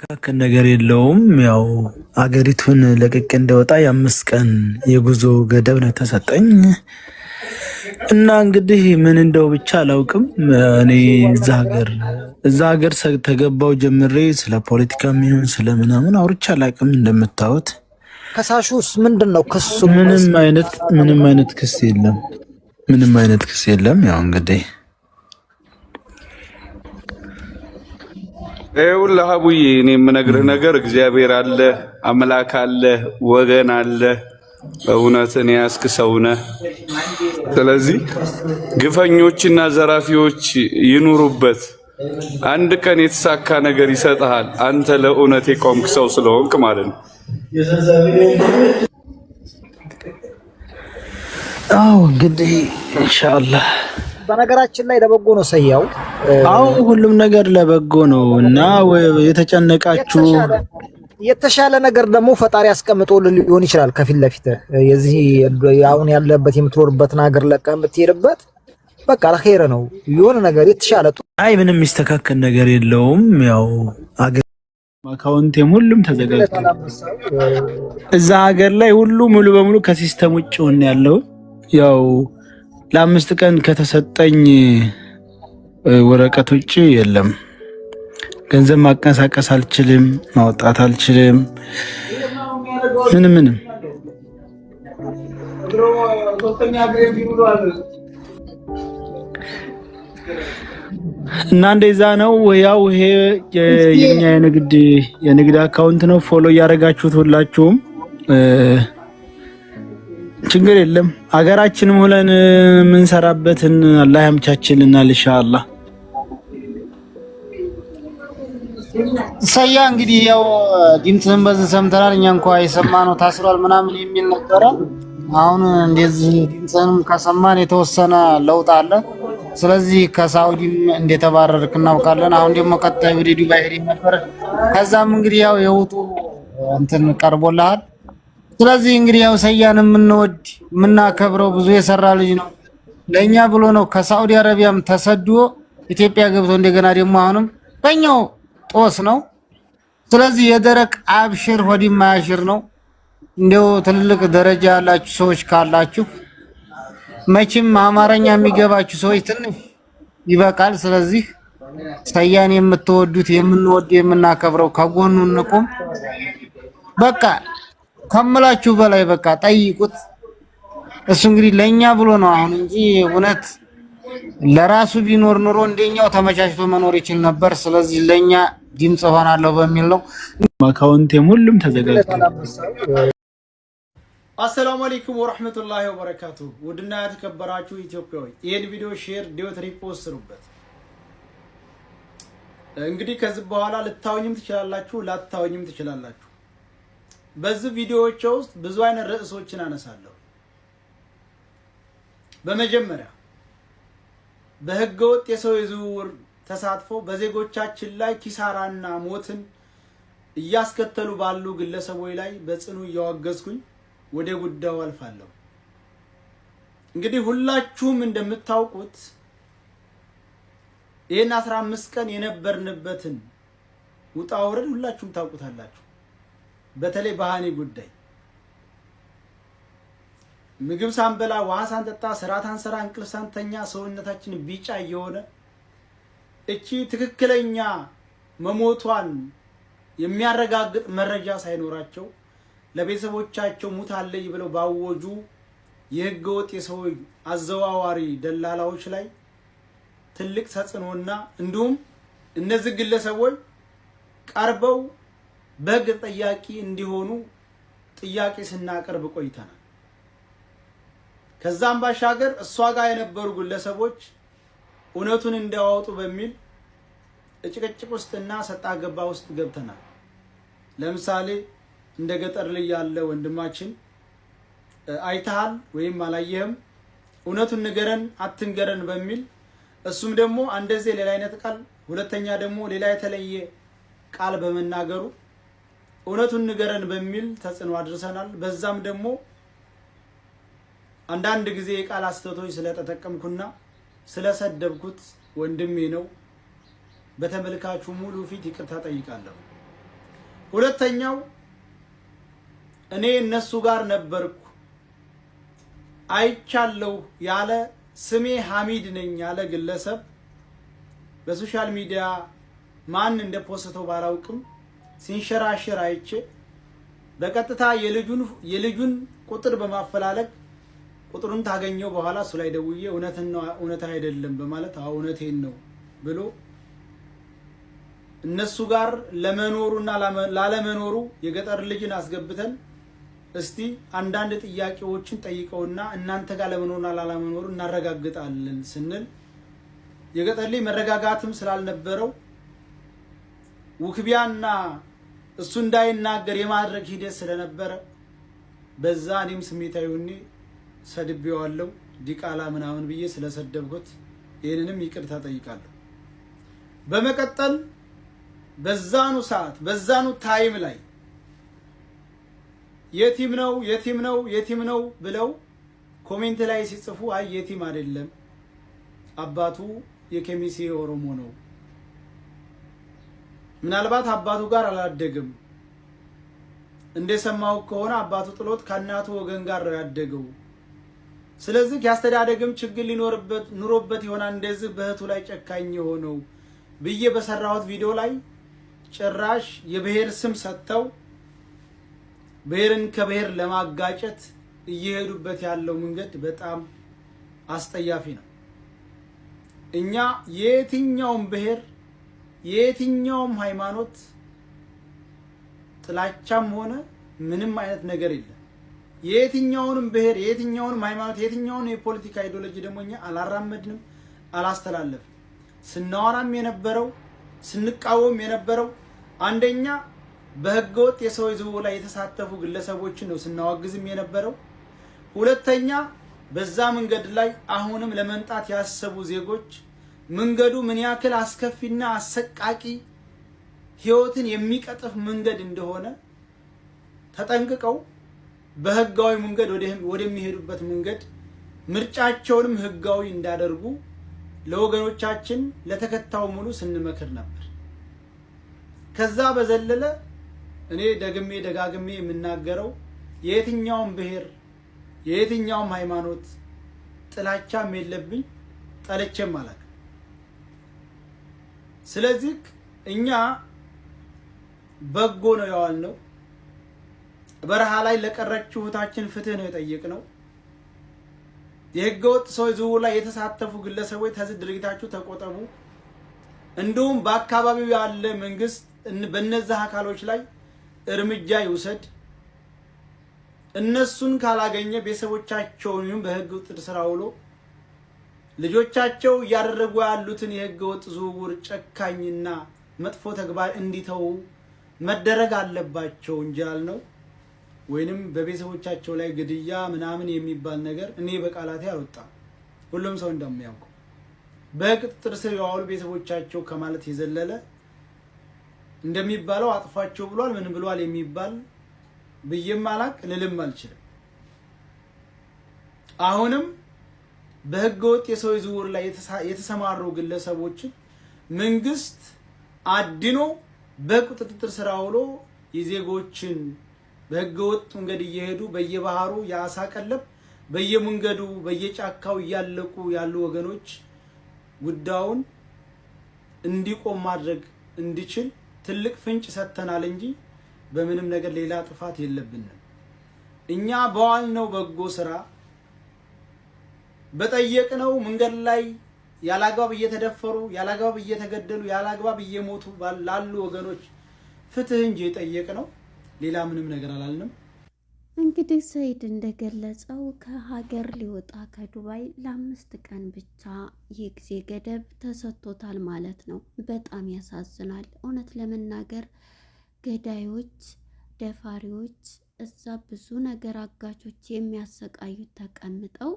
ካከን ነገር የለውም። ያው አገሪቱን ለቅቄ እንደወጣ የ5 ቀን የጉዞ ገደብ ነው ተሰጠኝ እና እንግዲህ ምን እንደው ብቻ አላውቅም። እኔ እዛ ሀገር ተገባው ጀምሬ ስለ ፖለቲካም ይሁን ስለምናምን አውርቻ አላውቅም። እንደምታዩት ከሳሹስ ምንድነው? ክሱ ምንም አይነት ክስ የለም። ምንም አይነት ክስ የለም። ያው እንግዲህ ይኸውልህ አቡዬ እኔ የምነግርህ ነገር እግዚአብሔር አለ፣ አምላክ አለ፣ ወገን አለ። እውነትን ያስክ ሰው ነህ። ስለዚህ ግፈኞችና ዘራፊዎች ይኑሩበት፣ አንድ ቀን የተሳካ ነገር ይሰጥሃል። አንተ ለእውነት የቆምክ ሰው ስለሆንክ ማለት ነው። አዎ እንግዲህ ኢንሻአላህ በነገራችን ላይ ለበጎ ነው ሰያው። አዎ ሁሉም ነገር ለበጎ ነው እና የተጨነቃችሁ የተሻለ ነገር ደግሞ ፈጣሪ ያስቀምጦልህ ሊሆን ይችላል። ከፊት ለፊት የዚህ አሁን ያለበት የምትኖርበትን ሀገር ለቀህ የምትሄድበት በቃ ለኸይር ነው። የሆነ ነገር የተሻለ አይ ምንም የሚስተካከል ነገር የለውም። ያው አካውንቴም ሁሉም ተዘጋጅቷል። እዛ ሀገር ላይ ሁሉ ሙሉ በሙሉ ከሲስተም ውጭ ሆነ ያለው ያው ለ5 ቀን ከተሰጠኝ ወረቀት ውጭ የለም። ገንዘብ ማንቀሳቀስ አልችልም፣ ማውጣት አልችልም፣ ምንም እና እንደዛ ነው። ያው ይሄ የኛ የንግድ አካውንት ነው። ፎሎ እያደረጋችሁት ሁላችሁም ችግር የለም። አገራችንም ሆነን የምንሰራበትን አላህ ያምቻችልናል ኢንሻአላህ። ሰያ እንግዲህ ያው ድምፅህን በዚህ ሰምተናል። እኛ እንኳን የሰማነው ታስሯል ምናምን የሚል ነበረ። አሁን እንደዚህ ድምፅህንም ከሰማን የተወሰነ ለውጥ አለ። ስለዚህ ከሳውዲም እንደተባረርክ እናውቃለን። አሁን ደግሞ ቀጣይ ወደ ዱባይ ሄደህ ነበር። ከዛም እንግዲህ ያው የውጡ እንትን ቀርቦልሃል። ስለዚህ እንግዲህ ያው ሰያን የምንወድ የምናከብረው ብዙ የሰራ ልጅ ነው። ለኛ ብሎ ነው ከሳውዲ አረቢያም ተሰዶ ኢትዮጵያ ገብቶ እንደገና ደግሞ አሁንም በእኛው ጦስ ነው። ስለዚህ የደረቅ አብሽር ሆዲ ማያሽር ነው። እንደው ትልልቅ ደረጃ ያላችሁ ሰዎች ካላችሁ መቼም አማርኛ የሚገባችሁ ሰዎች ትንሽ ይበቃል። ስለዚህ ሰያን የምትወዱት የምንወድ የምናከብረው ከጎኑ እንቁም። በቃ ከምላችሁ በላይ በቃ ጠይቁት። እሱ እንግዲህ ለኛ ብሎ ነው አሁን እንጂ እውነት ለራሱ ቢኖር ኑሮ እንደኛው ተመቻችቶ መኖር ይችል ነበር። ስለዚህ ለኛ ድምጽ ሆናለሁ በሚል ነው። አካውንቴም ሁሉም ተዘጋጅቷል። አሰላሙ አለይኩም ወራህመቱላሂ ወበረካቱ። ውድና የተከበራችሁ ኢትዮጵያውያን ይሄን ቪዲዮ ሼር ዲዮት ሪፖስት ስሩበት። እንግዲህ ከዚህ በኋላ ልታወኝም ትችላላችሁ፣ ላታወኝም ትችላላችሁ። በዚህ ቪዲዮዎች ውስጥ ብዙ አይነት ርዕሶችን አነሳለሁ። በመጀመሪያ በህገወጥ የሰው ዝውውር ተሳትፎ በዜጎቻችን ላይ ኪሳራና ሞትን እያስከተሉ ባሉ ግለሰቦች ላይ በጽኑ እያወገዝኩኝ ወደ ጉዳዩ አልፋለሁ። እንግዲህ ሁላችሁም እንደምታውቁት ይሄን 15 ቀን የነበርንበትን ውጣ ውረድ ሁላችሁም ታውቁታላችሁ። በተለይ በሃኒ ጉዳይ ምግብ ሳንበላ ውሃ ሳንጠጣ ስራ ሳንሰራ እንቅልፍ ሳንተኛ ሰውነታችን ቢጫ እየሆነ እቺ ትክክለኛ መሞቷን የሚያረጋግጥ መረጃ ሳይኖራቸው ለቤተሰቦቻቸው ሙታለይ ብለው ባወጁ የህገወጥ የሰው አዘዋዋሪ ደላላዎች ላይ ትልቅ ተጽዕኖና እንዲሁም እነዚህ ግለሰቦች ቀርበው በህግ ተጠያቂ እንዲሆኑ ጥያቄ ስናቀርብ ቆይተናል። ከዛም ባሻገር እሷ ጋር የነበሩ ግለሰቦች እውነቱን እንዲያወጡ በሚል እጭቅጭቅ ውስጥና ሰጣ ገባ ውስጥ ገብተናል። ለምሳሌ እንደ ገጠር ላይ ያለ ወንድማችን አይተሃል ወይም አላየህም፣ እውነቱን ንገረን አትንገረን በሚል እሱም ደግሞ እንደዚህ ሌላ አይነት ቃል፣ ሁለተኛ ደግሞ ሌላ የተለየ ቃል በመናገሩ እውነቱን ንገረን በሚል ተጽዕኖ አድርሰናል። በዛም ደግሞ አንዳንድ ጊዜ የቃል አስተቶች ስለተጠቀምኩና ስለሰደብኩት ወንድሜ ነው በተመልካቹ ሙሉ ፊት ይቅርታ ጠይቃለሁ። ሁለተኛው እኔ እነሱ ጋር ነበርኩ አይቻለሁ ያለ ስሜ ሐሚድ ነኝ ያለ ግለሰብ በሶሻል ሚዲያ ማን እንደፖስተው ባላውቅም ሲንሸራሸር አይቼ በቀጥታ የልጁን ቁጥር በማፈላለግ ቁጥሩን ታገኘው በኋላ እሱ ላይ ደውዬ እውነት አይደለም በማለት እውነቴን ነው ብሎ እነሱ ጋር ለመኖሩና ላለመኖሩ የገጠር ልጅን አስገብተን እስቲ አንዳንድ ጥያቄዎችን ጠይቀውና እናንተ ጋር ለመኖርና ላለመኖሩ እናረጋግጣለን ስንል የገጠር ልጅ መረጋጋትም ስላልነበረው ውክቢያና እሱ እንዳይናገር የማድረግ ሂደት ስለነበረ በዛ እኔም ስሜታዊ ሆኜ ሰድቤዋለሁ ዲቃላ ምናምን ብዬ ስለሰደብኩት ይሄንንም ይቅርታ ጠይቃለሁ። በመቀጠል በዛኑ ሰዓት በዛኑ ታይም ላይ የቲም ነው ብለው ኮሜንት ላይ ሲጽፉ አይ የቲም አይደለም አባቱ የከሚሴ ኦሮሞ ነው፣ ምናልባት አባቱ ጋር አላደገም፣ እንደሰማው ከሆነ አባቱ ጥሎት ከእናቱ ወገን ጋር ነው ያደገው፣ ስለዚህ ያስተዳደግም ችግር ኑሮበት ይሆናል እንደዚህ በእህቱ ላይ ጨካኝ የሆነው ብዬ በሰራሁት ቪዲዮ ላይ ጭራሽ የብሔር ስም ሰጥተው ብሔርን ከብሔር ለማጋጨት እየሄዱበት ያለው መንገድ በጣም አስጠያፊ ነው። እኛ የትኛውም ብሔር የትኛውም ሃይማኖት ጥላቻም ሆነ ምንም አይነት ነገር የለም። የትኛውንም ብሔር የትኛውንም ሃይማኖት የትኛውንም የፖለቲካ አይዲዮሎጂ ደግሞ እኛ አላራመድንም፣ አላስተላለፍም። ስናወራም የነበረው ስንቃወም የነበረው አንደኛ በህገወጥ የሰው ዝውውር ላይ የተሳተፉ ግለሰቦችን ነው ስናዋግዝም የነበረው። ሁለተኛ በዛ መንገድ ላይ አሁንም ለመንጣት ያሰቡ ዜጎች መንገዱ ምን ያክል አስከፊና አሰቃቂ ህይወትን የሚቀጥፍ መንገድ እንደሆነ ተጠንቅቀው በህጋዊ መንገድ ወደሚሄዱበት መንገድ ምርጫቸውንም ህጋዊ እንዳደርጉ ለወገኖቻችን ለተከታው ሙሉ ስንመክር ነበር። ከዛ በዘለለ እኔ ደጋግሜ የምናገረው የትኛውም ብሔር የትኛውም ሃይማኖት ጥላቻም የለብኝ ጠልቼም አላውቅም። ስለዚህ እኛ በጎ ነው ያዋልነው። በረሃ ላይ ለቀረችው እህታችን ፍትህ ነው የጠየቅነው። የህገወጥ ሰው ዝውውር ላይ የተሳተፉ ግለሰቦች ከዚህ ድርጊታችሁ ተቆጠቡ፣ እንዲሁም በአካባቢው ያለ መንግስት በእነዚህ አካሎች ላይ እርምጃ ይውሰድ፣ እነሱን ካላገኘ ቤተሰቦቻቸውን በህግ ቁጥጥር ስር አውሎ ልጆቻቸው እያደረጉ ያሉትን የህገወጥ ዝውውር ጨካኝና መጥፎ ተግባር እንዲተው መደረግ አለባቸው እንጂ ያልነው ወይንም በቤተሰቦቻቸው ላይ ግድያ ምናምን የሚባል ነገር እኔ በቃላቴ አልወጣም። ሁሉም ሰው እንደሚያውቀው በህግ ቁጥጥር ስር ያዋሉ ቤተሰቦቻቸው ከማለት የዘለለ እንደሚባለው አጥፋቸው ብሏል ምን ብሏል የሚባል ብዬም አላቅ ልልም አልችልም። አሁንም በህገወጥ የሰው ዝውውር ላይ የተሰማሩ ግለሰቦችን መንግስት አድኖ በቁጥጥር ስር አውሎ የዜጎችን በህገወጥ መንገድ እየሄዱ በየባህሩ የአሳ ቀለብ በየመንገዱ በየጫካው እያለቁ ያሉ ወገኖች ጉዳዩን እንዲቆም ማድረግ እንዲችል ትልቅ ፍንጭ ሰጥተናል እንጂ በምንም ነገር ሌላ ጥፋት የለብንም። እኛ በዋልነው በጎ ስራ በጠየቅነው መንገድ ላይ ያላግባብ እየተደፈሩ ያላግባብ እየተገደሉ ያላግባብ እየሞቱ ላሉ ወገኖች ፍትህ እንጂ የጠየቅነው ሌላ ምንም ነገር አላልንም። እንግዲህ ሰይድ እንደገለጸው ከሀገር ሊወጣ ከዱባይ ለ5 ቀን ብቻ የጊዜ ገደብ ተሰጥቶታል ማለት ነው። በጣም ያሳዝናል። እውነት ለመናገር ገዳዮች፣ ደፋሪዎች፣ እዛ ብዙ ነገር አጋቾች የሚያሰቃዩት ተቀምጠው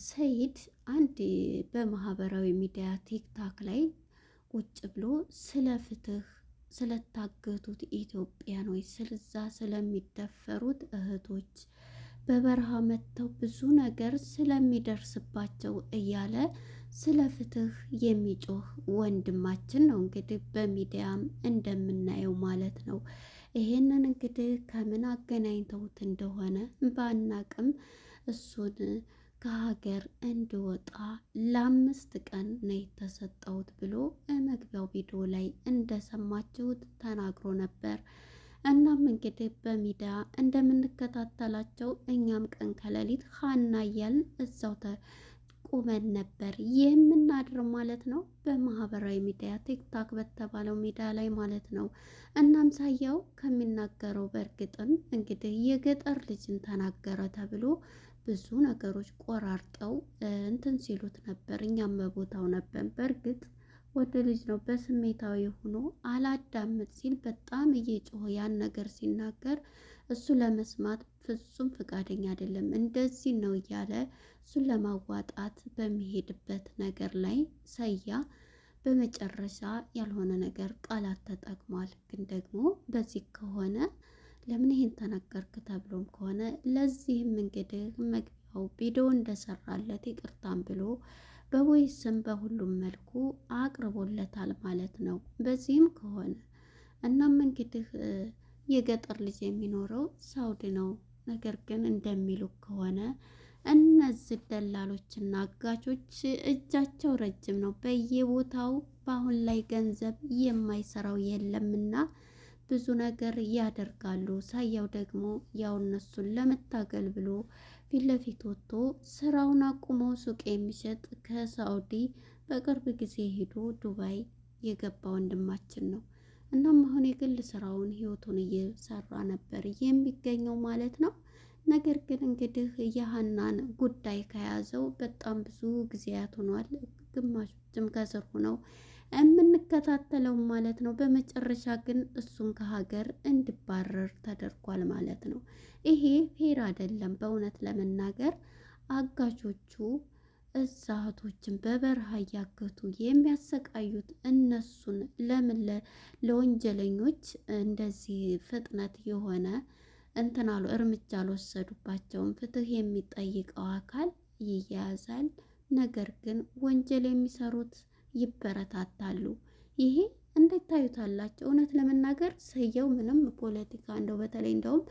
ሰይድ አንድ በማህበራዊ ሚዲያ ቲክታክ ላይ ቁጭ ብሎ ስለ ፍትህ ስለታገቱት ኢትዮጵያኖች ስለዛ ስለሚደፈሩት እህቶች በበረሃ መጥተው ብዙ ነገር ስለሚደርስባቸው እያለ ስለ ፍትህ የሚጮህ ወንድማችን ነው እንግዲህ በሚዲያም እንደምናየው ማለት ነው። ይሄንን እንግዲህ ከምን አገናኝተውት እንደሆነ ባናቅም እሱን ከሀገር እንዲወጣ ለ5 ቀን ነው የተሰጠውት ብሎ መግቢያው ቪዲዮ ላይ እንደሰማችሁት ተናግሮ ነበር። እናም እንግዲህ በሚዲያ እንደምንከታተላቸው እኛም ቀን ከሌሊት ሀና እያልን እዛው ቁመን ነበር የምናድር ማለት ነው። በማህበራዊ ሚዲያ ቲክታክ በተባለው ሚዲያ ላይ ማለት ነው። እናም ሳያው ከሚናገረው በእርግጥም እንግዲህ የገጠር ልጅን ተናገረ ተብሎ ብዙ ነገሮች ቆራርጠው እንትን ሲሉት ነበር። እኛም በቦታው ነበር። በእርግጥ ወደ ልጅ ነው በስሜታዊ ሆኖ አላዳምጥ ሲል በጣም እየጮኸ ያን ነገር ሲናገር እሱ ለመስማት ፍጹም ፈቃደኛ አይደለም። እንደዚህ ነው እያለ እሱን ለማዋጣት በሚሄድበት ነገር ላይ ሰያ በመጨረሻ ያልሆነ ነገር ቃላት ተጠቅሟል። ግን ደግሞ በዚህ ከሆነ ለምን ይሄን ተናገርክ ተብሎም ከሆነ ለዚህም እንግዲህ መግቢያው ቪዲዮ እንደሰራለት ይቅርታም ብሎ በቮይስም በሁሉም መልኩ አቅርቦለታል ማለት ነው። በዚህም ከሆነ እናም እንግዲህ የገጠር ልጅ የሚኖረው ሳውዲ ነው። ነገር ግን እንደሚሉ ከሆነ እነዚህ ደላሎችና አጋቾች እጃቸው ረጅም ነው። በየቦታው በአሁን ላይ ገንዘብ የማይሰራው የለምና ብዙ ነገር ያደርጋሉ። ሳያው ደግሞ ያው እነሱን ለመታገል ብሎ ፊት ለፊት ወጥቶ ስራውን አቁሞ ሱቅ የሚሸጥ ከሳውዲ በቅርብ ጊዜ ሄዶ ዱባይ የገባ ወንድማችን ነው። እናም አሁን የግል ስራውን ህይወቱን እየሰራ ነበር የሚገኘው ማለት ነው። ነገር ግን እንግዲህ የሀናን ጉዳይ ከያዘው በጣም ብዙ ጊዜያት ሆኗል። ግማሾችም ከስር ሆነው የምንከታተለው ማለት ነው። በመጨረሻ ግን እሱን ከሀገር እንዲባረር ተደርጓል ማለት ነው። ይሄ ፌር አይደለም። በእውነት ለመናገር አጋቾቹ እህቶችን በበረሃ እያገቱ የሚያሰቃዩት እነሱን ለምን ለወንጀለኞች እንደዚህ ፍጥነት የሆነ እንትናሉ እርምጃ አልወሰዱባቸውም? ፍትህ የሚጠይቀው አካል ይያዛል። ነገር ግን ወንጀል የሚሰሩት ይበረታታሉ። ይሄ እንዴት ታዩታላችሁ? እውነት ለመናገር ሰየው ምንም ፖለቲካ እንደው በተለይ እንደውም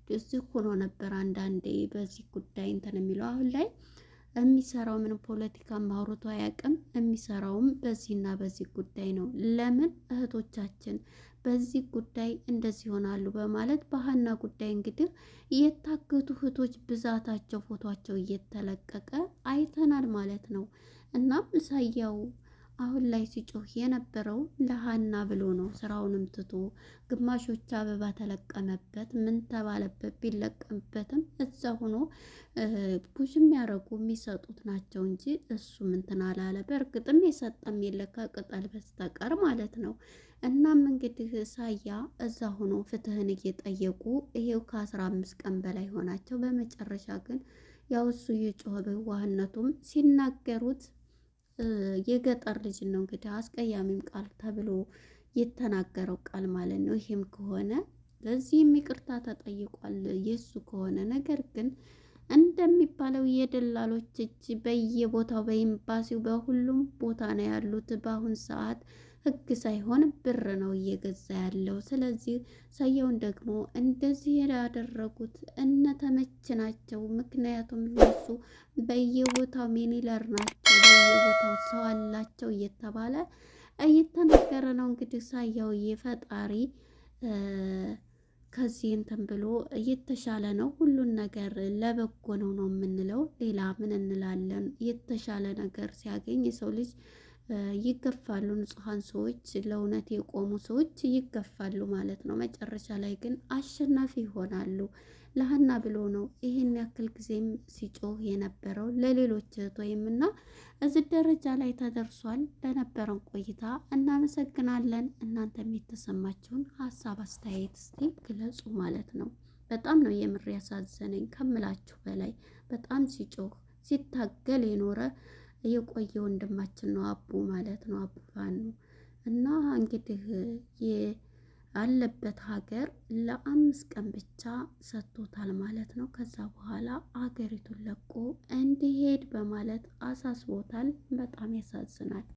እዚህ ሆኖ ነበር አንዳንዴ በዚህ ጉዳይ እንትን የሚለው አሁን ላይ የሚሰራው ምንም ፖለቲካ ማውሩቶ አያውቅም። የሚሰራውም በዚህና በዚህ ጉዳይ ነው። ለምን እህቶቻችን በዚህ ጉዳይ እንደዚህ ይሆናሉ በማለት በሀና ጉዳይ እንግዲህ የታገቱ እህቶች ብዛታቸው ፎቷቸው እየተለቀቀ አይተናል ማለት ነው። እናም ሳያው አሁን ላይ ሲጮህ የነበረው ለሀና ብሎ ነው። ስራውንም ትቶ ግማሾች አበባ ተለቀመበት ምን ተባለበት ቢለቀምበትም እዛ ሆኖ ቡሽ የሚያደርጉ የሚሰጡት ናቸው እንጂ እሱ ምንትን አላለ። በእርግጥም የሰጠም የለ ከቅጠል በስተቀር ማለት ነው። እናም እንግዲህ ሳያ እዛ ሆኖ ፍትህን እየጠየቁ ይሄው ከ15 ቀን በላይ ሆናቸው። በመጨረሻ ግን ያው እሱ እየጮኸ በዋህነቱም ሲናገሩት የገጠር ልጅ ነው እንግዲህ አስቀያሚም ቃል ተብሎ የተናገረው ቃል ማለት ነው። ይሄም ከሆነ ለዚህም ይቅርታ ተጠይቋል የሱ ከሆነ። ነገር ግን እንደሚባለው የደላሎች እጅ በየቦታው በኤምባሲው በሁሉም ቦታ ነው ያሉት። በአሁን ሰዓት ህግ ሳይሆን ብር ነው እየገዛ ያለው። ስለዚህ ሰየውን ደግሞ እንደዚህ ያደረጉት እነተመች ናቸው። ምክንያቱም እነሱ በየቦታው ሚኒለር ናቸው፣ በየቦታው ሰው አላቸው እየተባለ እየተነገረ ነው። እንግዲህ ሳያው የፈጣሪ ከዚህ እንትን ብሎ እየተሻለ ነው። ሁሉን ነገር ለበጎ ነው ነው የምንለው። ሌላ ምን እንላለን? የተሻለ ነገር ሲያገኝ የሰው ልጅ ይገፋሉ። ንጹሐን ሰዎች፣ ለእውነት የቆሙ ሰዎች ይገፋሉ ማለት ነው። መጨረሻ ላይ ግን አሸናፊ ይሆናሉ። ለሀና ብሎ ነው ይህን ያክል ጊዜም ሲጮህ የነበረው ለሌሎች እህት ወይምና እዚህ ደረጃ ላይ ተደርሷል። ለነበረን ቆይታ እናመሰግናለን። እናንተም የተሰማችሁን ሀሳብ አስተያየት እስቲ ግለጹ ማለት ነው። በጣም ነው የምር ያሳዘነኝ ከምላችሁ በላይ። በጣም ሲጮህ ሲታገል የኖረ የቆየ ወንድማችን ነው አቡ ማለት ነው። አቡ ፋኑ እና እንግዲህ አለበት ሀገር ለ5 ቀን ብቻ ሰጥቶታል ማለት ነው። ከዛ በኋላ ሀገሪቱን ለቆ እንዲሄድ በማለት አሳስቦታል። በጣም ያሳዝናል።